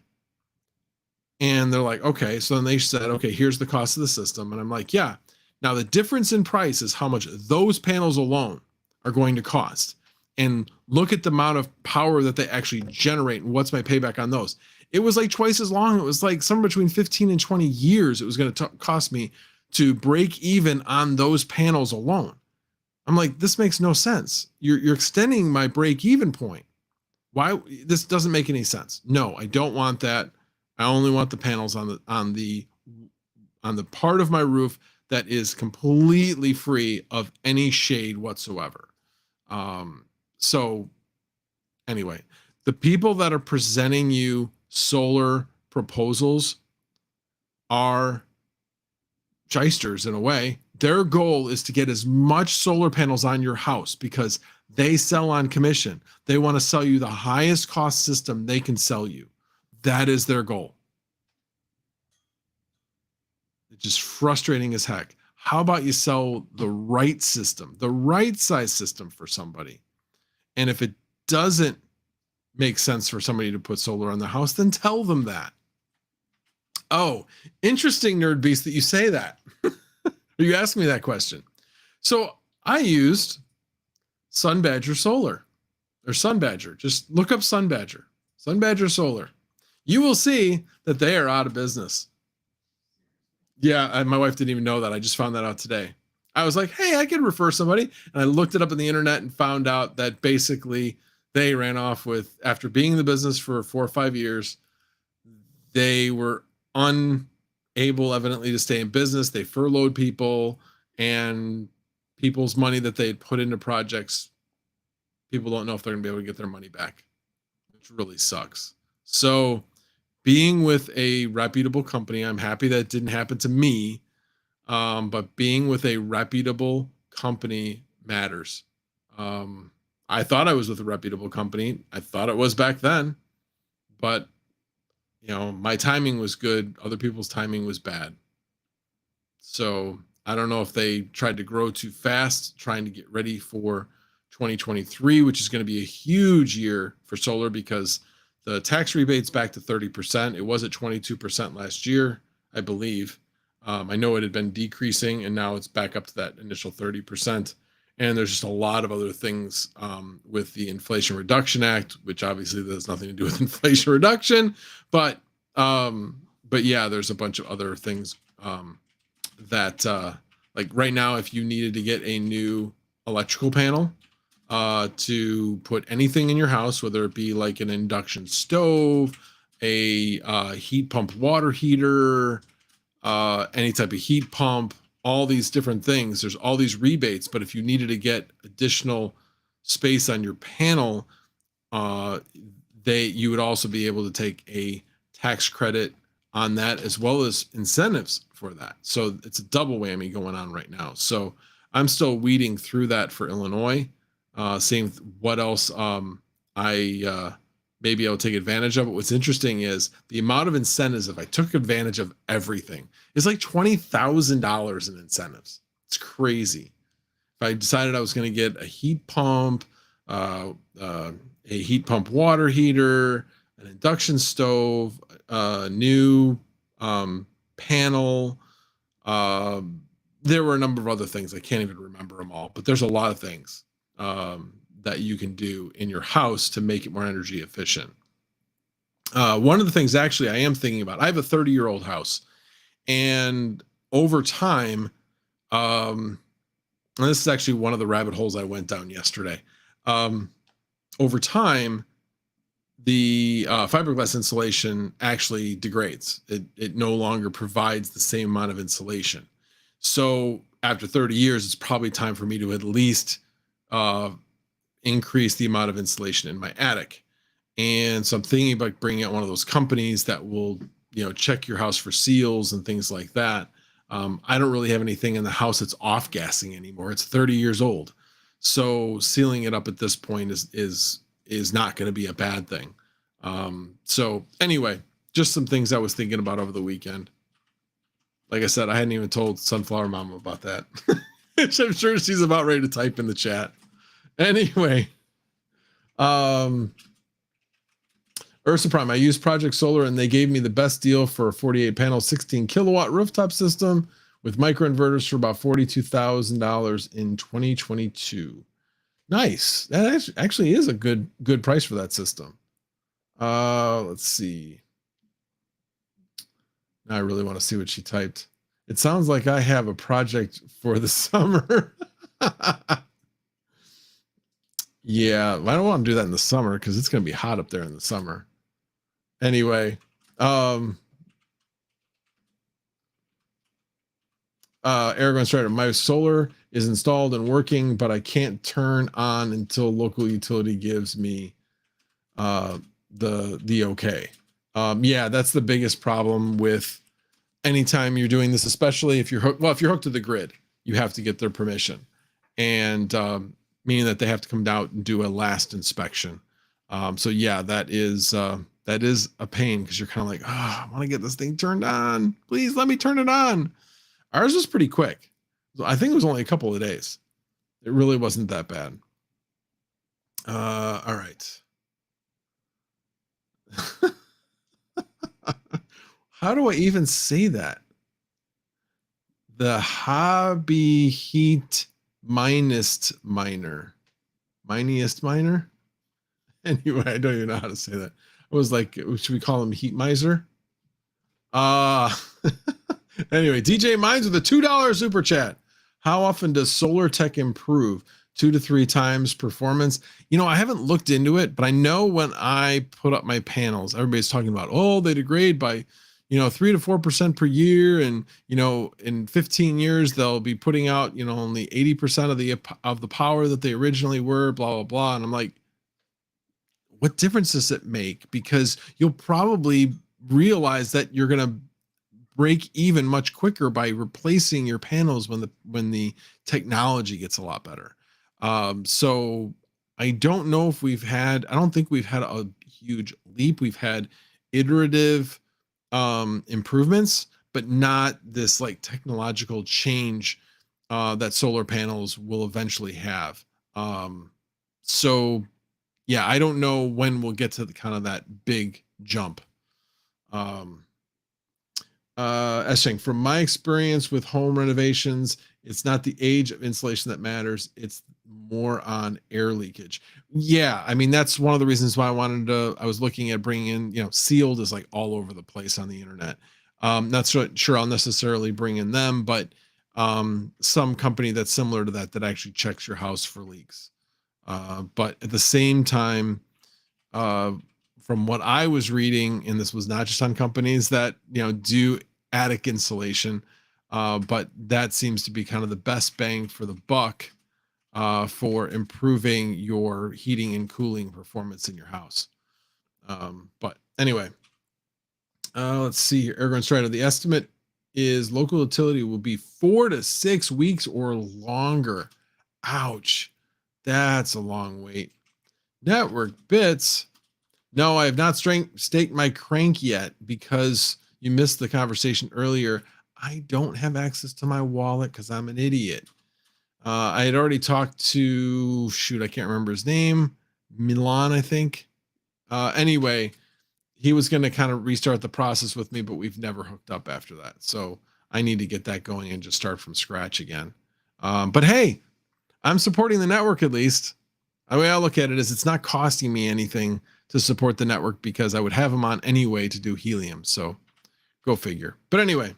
And they're like, okay. So then they said, okay, here's the cost of the system. And I'm like, yeah. Now the difference in price is how much those panels alone are going to cost. And look at the amount of power that they actually generate and what's my payback on those. It was like twice as long. It was like somewhere between 15 and 20 years it was going to cost me to break even on those panels alone. I'm like, this makes no sense. You're extending my break even point. Why? This doesn't make any sense. No, I don't want that. I only want the panels on the part of my roof that is completely free of any shade whatsoever. So anyway, the people that are presenting you solar proposals are shysters in a way. Their goal is to get as much solar panels on your house because they sell on commission. They want to sell you the highest cost system they can sell you. That is their goal. It's just frustrating as heck. How about you sell the right system, the right size system for somebody? And if it doesn't make sense for somebody to put solar on their house, then tell them that. Oh, interesting, Nerd Beast, that you say that. You asked me that question. So I used Sun Badger Solar or Sun Badger. Just look up Sun Badger, Sun Badger Solar. You will see that they are out of business. Yeah, my wife didn't even know that. I just found that out today. I was like, hey, I could refer somebody. And I looked it up on the internet and found out that basically they ran off with, after being in the business for 4 or 5 years, they were unable evidently to stay in business. They furloughed people, and people's money that they had put into projects, people don't know if they're going to be able to get their money back, which really sucks. So being with a reputable company, I'm happy that it didn't happen to me. But being with a reputable company matters. I thought I was with a reputable company. I thought it was back then, but you know, my timing was good. Other people's timing was bad. So I don't know if they tried to grow too fast, trying to get ready for 2023, which is going to be a huge year for solar because the tax rebate's back to 30%. It was at 22% last year, I believe. I know it had been decreasing, and now it's back up to that initial 30%. And there's just a lot of other things with the Inflation Reduction Act, which obviously has nothing to do with inflation reduction. But yeah, there's a bunch of other things that like right now, if you needed to get a new electrical panel to put anything in your house, whether it be like an induction stove, a heat pump water heater, any type of heat pump, all these different things, there's all these rebates. But if you needed to get additional space on your panel, you would also be able to take a tax credit on that, as well as incentives for that. So it's a double whammy going on right now. So I'm still weeding through that for Illinois, seeing what else I maybe I'll take advantage of. But what's interesting is the amount of incentives, if I took advantage of everything, is like $20,000 in incentives. It's crazy. If I decided I was going to get a heat pump, a heat pump water heater, an induction stove, a new panel, there were a number of other things. I can't even remember them all, but there's a lot of things that you can do in your house to make it more energy efficient. One of the things actually I am thinking about, I have a 30-year-old house, and over time, and this is actually one of the rabbit holes I went down yesterday. Over time, the fiberglass insulation actually degrades. It no longer provides the same amount of insulation. So after 30 years, it's probably time for me to at least increase the amount of insulation in my attic. And so I'm thinking about bringing out one of those companies that will, you know, check your house for seals and things like that. I don't really have anything in the house that's off gassing anymore. It's 30 years old. So sealing it up at this point is not going to be a bad thing. So anyway, just some things I was thinking about over the weekend. Like I said, I hadn't even told Sunflower Mama about that. Which I'm sure she's about ready to type in the chat. Anyway, Ursa Prime, I used Project Solar and they gave me the best deal for a 48 panel, 16 kilowatt rooftop system with microinverters for about $42,000 in 2022. Nice. That actually is a good price for that system. Let's see. Now I really want to see what she typed. It sounds like I have a project for the summer. Yeah, I don't want to do that in the summer because it's going to be hot up there in the summer. Anyway, Argon Strider, my solar is installed and working, but I can't turn on until local utility gives me the okay. Yeah, that's the biggest problem with anytime you're doing this, especially if you're hooked. Well, if you're hooked to the grid, you have to get their permission, and meaning that they have to come out and do a last inspection. So yeah, that is a pain because you're kind of like, oh, I want to get this thing turned on. Please let me turn it on. Ours was pretty quick. I think it was only a couple of days. It really wasn't that bad. All right. How do I even say that? The hobby heat minest miner. Miniest miner? Anyway, I don't even know how to say that. I was like, should we call him heat miser? Anyway, DJ Mines with a $2 super chat. How often does solar tech improve? 2 to 3 times performance? You know, I haven't looked into it, but I know when I put up my panels, everybody's talking about, oh, they degrade by, 3 to 4% per year. And, in 15 years, they'll be putting out, only 80% of the power that they originally were, blah, blah, blah. And I'm like, what difference does it make? Because you'll probably realize that you're going to break even much quicker by replacing your panels when the technology gets a lot better. So I don't know if I don't think we've had a huge leap. We've had iterative improvements, but not this like technological change that solar panels will eventually have. So yeah, I don't know when we'll get to the kind of that big jump. Esching, from my experience with home renovations, it's not the age of insulation that matters. It's more on air leakage. Yeah. I mean, that's one of the reasons why I was looking at bringing in, sealed is like all over the place on the internet. Not sure I'll necessarily bring in them, but some company that's similar to that actually checks your house for leaks. But at the same time, from what I was reading, and this was not just on companies that, do attic insulation, but that seems to be kind of the best bang for the buck for improving your heating and cooling performance in your house. But anyway, let's see here. Argon Strider, the estimate is local utility will be 4 to 6 weeks or longer. Ouch. That's a long wait. Network Bits. No, I have not staked my crank yet because you missed the conversation earlier. I don't have access to my wallet because I'm an idiot. I had already talked to, I can't remember his name. Milan, I think. Anyway, he was going to kind of restart the process with me, but we've never hooked up after that. So I need to get that going and just start from scratch again. But hey, I'm supporting the network at least. The way I look at it is it's not costing me anything to support the network because I would have them on anyway to do Helium. So go figure. But anyway,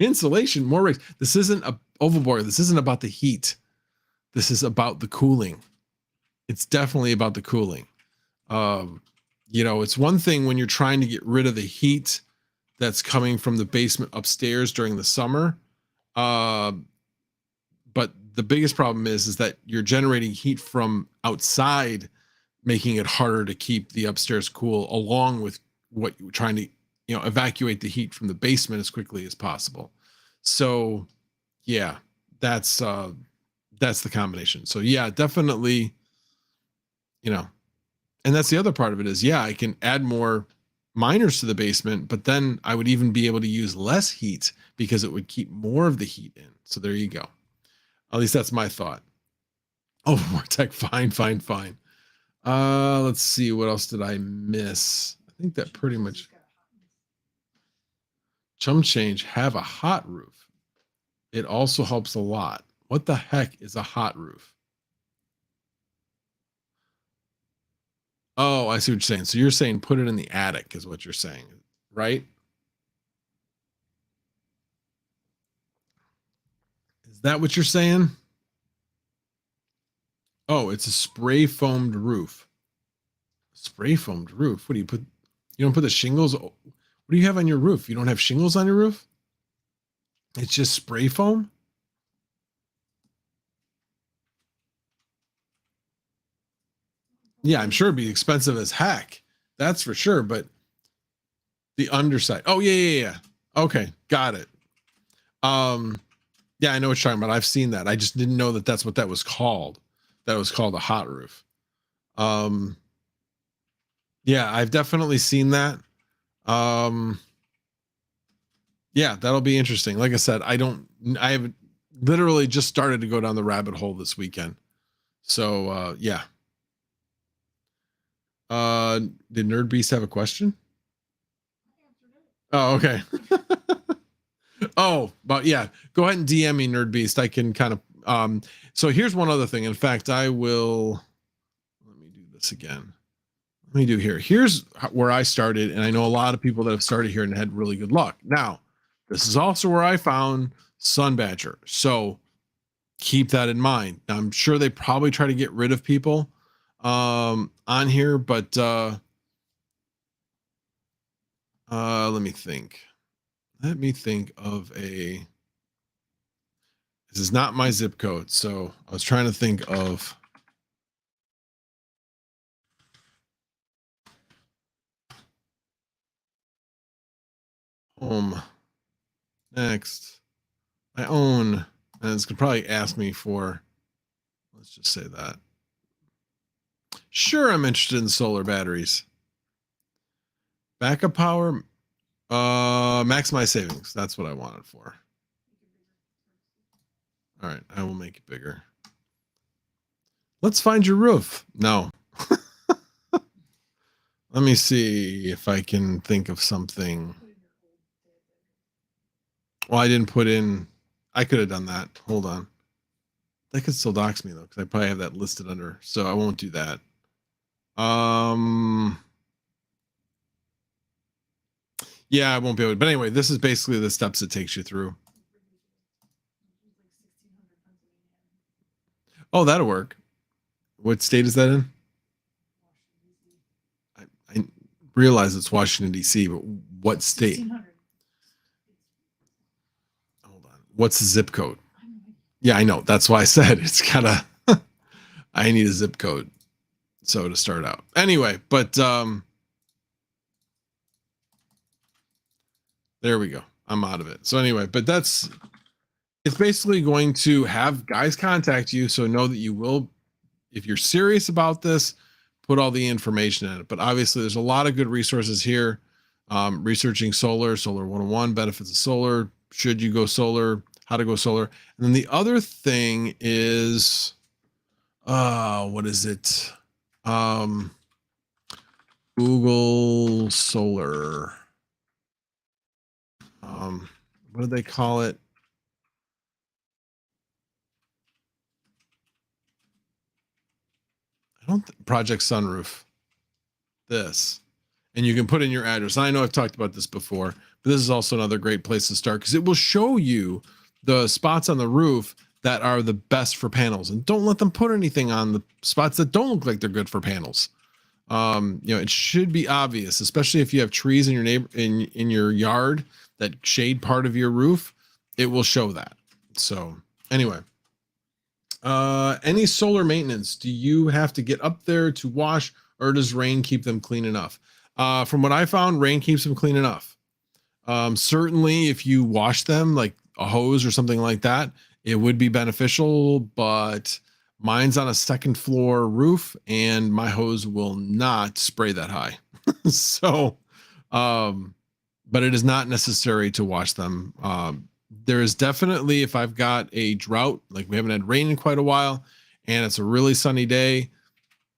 insulation, more rigs. This isn't a overboard. This isn't about the heat. This is about the cooling. It's definitely about the cooling. It's one thing when you're trying to get rid of the heat that's coming from the basement upstairs during the summer. But the biggest problem is that you're generating heat from outside, making it harder to keep the upstairs cool, along with what you're trying to evacuate the heat from the basement as quickly as possible. So yeah, that's the combination. So yeah, definitely, and that's the other part of it is, yeah, I can add more miners to the basement, but then I would even be able to use less heat because it would keep more of the heat in. So there you go. At least that's my thought. Oh, Vortec, fine. Let's see, what else did I miss? I think that pretty much. Chum change have a hot roof. It also helps a lot. What the heck is a hot roof? Oh, I see what you're saying. So you're saying put it in the attic is what you're saying, right? Is that what you're saying? Oh, it's a spray foamed roof. Spray foamed roof. What do you put? You don't put the shingles. What do you have on your roof? You don't have shingles on your roof? It's just spray foam? Yeah, I'm sure it'd be expensive as heck. That's for sure. But the underside. Oh, yeah. Okay, got it. Yeah, I know what you're talking about. I've seen that. I just didn't know that that's what that was called. That was called a hot roof. Yeah, I've definitely seen that. Yeah, that'll be interesting. Like I said, I have literally just started to go down the rabbit hole this weekend. So yeah. Did Nerd Beast have a question? Oh, okay. Oh, but yeah, go ahead and DM me, Nerd Beast. I can kind of so here's one other thing. In fact, let me do this again. Let me do here. Here's where I started, and I know a lot of people that have started here and had really good luck. Now, this is also where I found Sun Badger. So keep that in mind. Now, I'm sure they probably try to get rid of people on here, but let me think. Let me think of a. This is not my zip code, so I was trying to think of. Home. Next. I own, and this could probably ask me for. Let's just say that. Sure, I'm interested in solar batteries. Backup power, maximize savings. That's what I wanted for. All right, I will make it bigger. Let's find your roof. No. Let me see if I can think of something. Well, I didn't put in. I could have done that. Hold on. They could still dox me though, because I probably have that listed under. So I won't do that. Yeah, I won't be able to. But anyway, this is basically the steps it takes you through. Oh, that'll work. What state is that in? I realize it's Washington, D.C., but what state? Hold on. What's the zip code? Yeah, I know. That's why I said it's gotta. I need a zip code. So to start out. Anyway, but there we go. I'm out of it. So anyway, but it's basically going to have guys contact you. So know that you will, if you're serious about this, put all the information in it. But obviously there's a lot of good resources here. Researching solar 101, benefits of solar, should you go solar, how to go solar. And then the other thing is, what is it? Google Solar. What do they call it? Project Sunroof. This. And you can put in your address. I know I've talked about this before, but this is also another great place to start because it will show you the spots on the roof that are the best for panels, and don't let them put anything on the spots that don't look like they're good for panels. It should be obvious, especially if you have trees in your in your yard that shade part of your roof. It will show that. So anyway, any solar maintenance, do you have to get up there to wash, or does rain keep them clean enough? From what I found, rain keeps them clean enough. Certainly if you wash them like a hose or something like that, it would be beneficial, but mine's on a second floor roof and my hose will not spray that high. So, but it is not necessary to wash them. There is definitely, if I've got a drought, like we haven't had rain in quite a while and it's a really sunny day,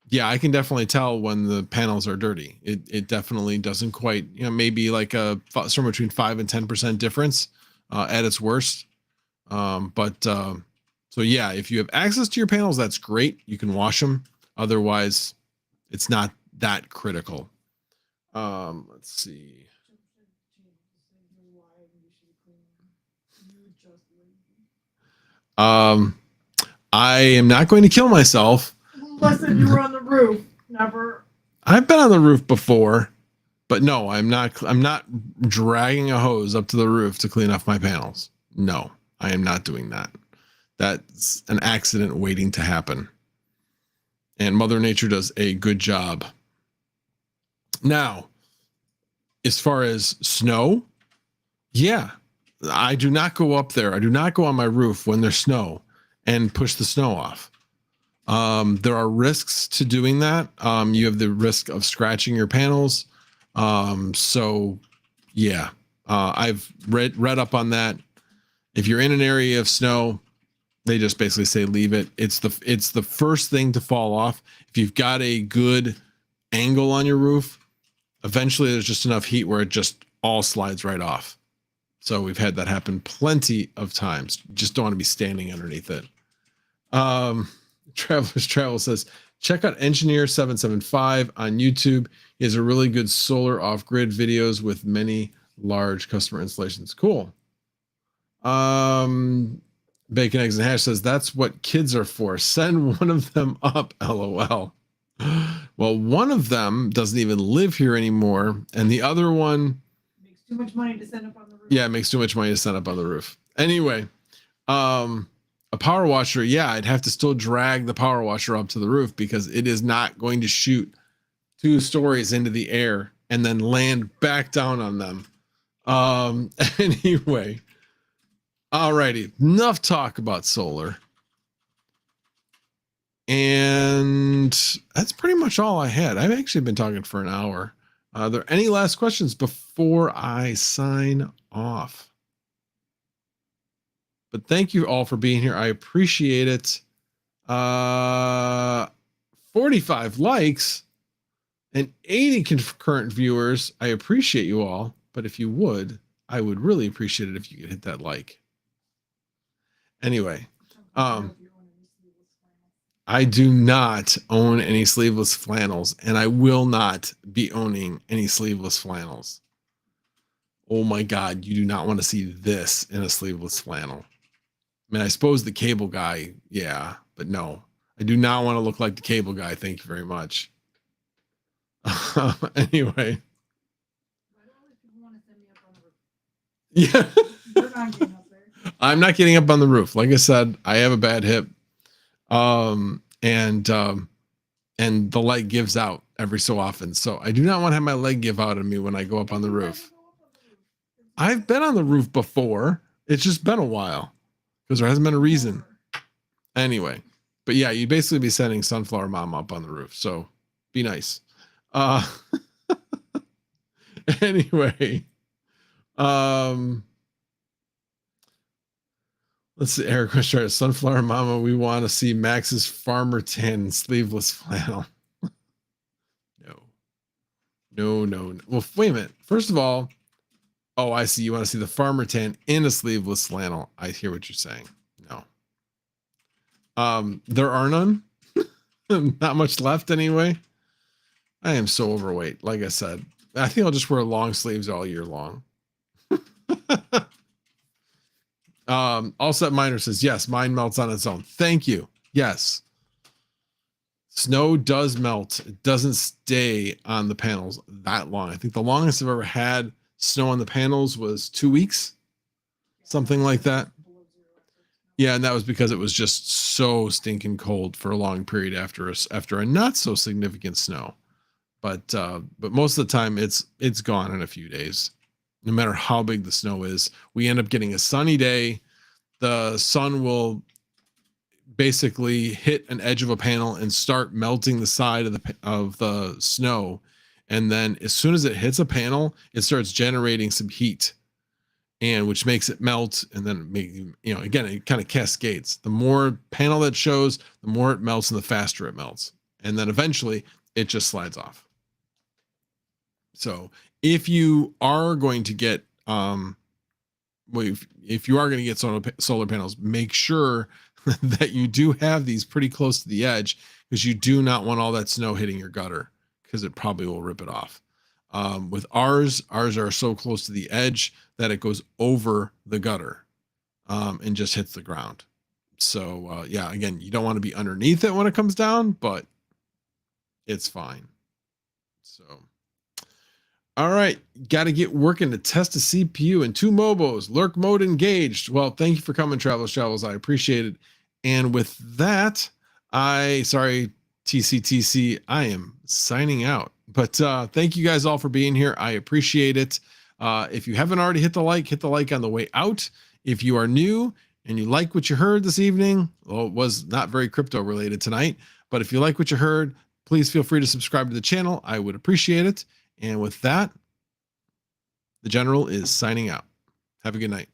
yeah, I can definitely tell when the panels are dirty. It definitely doesn't quite, maybe like somewhere between 5 and 10% difference at its worst. So yeah, if you have access to your panels, that's great. You can wash them. Otherwise, it's not that critical. Let's see. I am not going to kill myself. Listen, you were on the roof. Never. I've been on the roof before, but no, I'm not dragging a hose up to the roof to clean off my panels. No, I am not doing that. That's an accident waiting to happen. And Mother Nature does a good job. Now, as far as snow, yeah, I do not go up there. I do not go on my roof when there's snow and push the snow off. There are risks to doing that. You have the risk of scratching your panels. So yeah, I've read up on that. If you're in an area of snow, they just basically say leave it. It's the first thing to fall off. If you've got a good angle on your roof, eventually there's just enough heat where it just all slides right off. So we've had that happen plenty of times. Just don't want to be standing underneath it. Travelers Travel says, check out Engineer 775 on YouTube. He has a really good solar off-grid videos with many large customer installations. Cool. Bacon, Eggs, and Hash says, that's what kids are for. Send one of them up, LOL. Well, one of them doesn't even live here anymore, and the other one makes too much money to send up on the roof. Yeah, it makes too much money to send up on the roof. Anyway, a power washer, yeah, I'd have to still drag the power washer up to the roof because it is not going to shoot 2 stories into the air and then land back down on them. Anyway, alrighty, enough talk about solar. And that's pretty much all I had. I've actually been talking for an hour. Are there any last questions before I sign off? But thank you all for being here. I appreciate it. 45 likes and 80 concurrent viewers. I appreciate you all. But if you would, I would really appreciate it if you could hit that like. Anyway, I do not own any sleeveless flannels, and I will not be owning any sleeveless flannels. Oh my God, you do not want to see this in a sleeveless flannel. I mean, I suppose the cable guy, yeah, but no, I do not want to look like the cable guy. Thank you very much. Anyway. Yeah. I'm not getting up on the roof. Like I said, I have a bad hip. And the leg gives out every so often. So I do not want to have my leg give out on me when I go up on the roof. I've been on the roof before. It's just been a while because there hasn't been a reason. Anyway, but yeah, you'd basically be sending Sunflower Mom up on the roof. So be nice. Anyway, let's see. Eric was trying to Sunflower Mama. We want to see Max's Farmer Tan sleeveless flannel. No. Well, wait a minute. First of all, oh, I see. You want to see the Farmer Tan in a sleeveless flannel. I hear what you're saying. No. There are none. Not much left anyway. I am so overweight. Like I said, I think I'll just wear long sleeves all year long. All Set Miner says, yes, mine melts on its own. Thank you. Yes. Snow does melt. It doesn't stay on the panels that long. I think the longest I've ever had snow on the panels was 2 weeks. Something like that. Yeah, and that was because it was just so stinking cold for a long period after a not so significant snow. But most of the time it's gone in a few days. no matter how big the snow is. We end up getting a sunny day. The sun will basically hit an edge of a panel and start melting the side of the snow. And then as soon as it hits a panel, it starts generating some heat, and which makes it melt. And then again, it kind of cascades. The more panel that shows, the more it melts and the faster it melts. And then eventually it just slides off. So if you are going to get, if you are going to get solar panels, make sure that you do have these pretty close to the edge, because you do not want all that snow hitting your gutter, because it probably will rip it off. With ours are so close to the edge that it goes over the gutter and just hits the ground. So yeah, again, you don't want to be underneath it when it comes down, but it's fine. So, all right, got to get working to test the CPU and 2 Mobos, lurk mode engaged. Well, thank you for coming, Travelers Travels. I appreciate it. And with that, sorry, TCTC, I am signing out. But thank you guys all for being here. I appreciate it. If you haven't already hit the like on the way out. If you are new and you like what you heard this evening, well, it was not very crypto related tonight, but if you like what you heard, please feel free to subscribe to the channel. I would appreciate it. And with that, the General is signing out. Have a good night.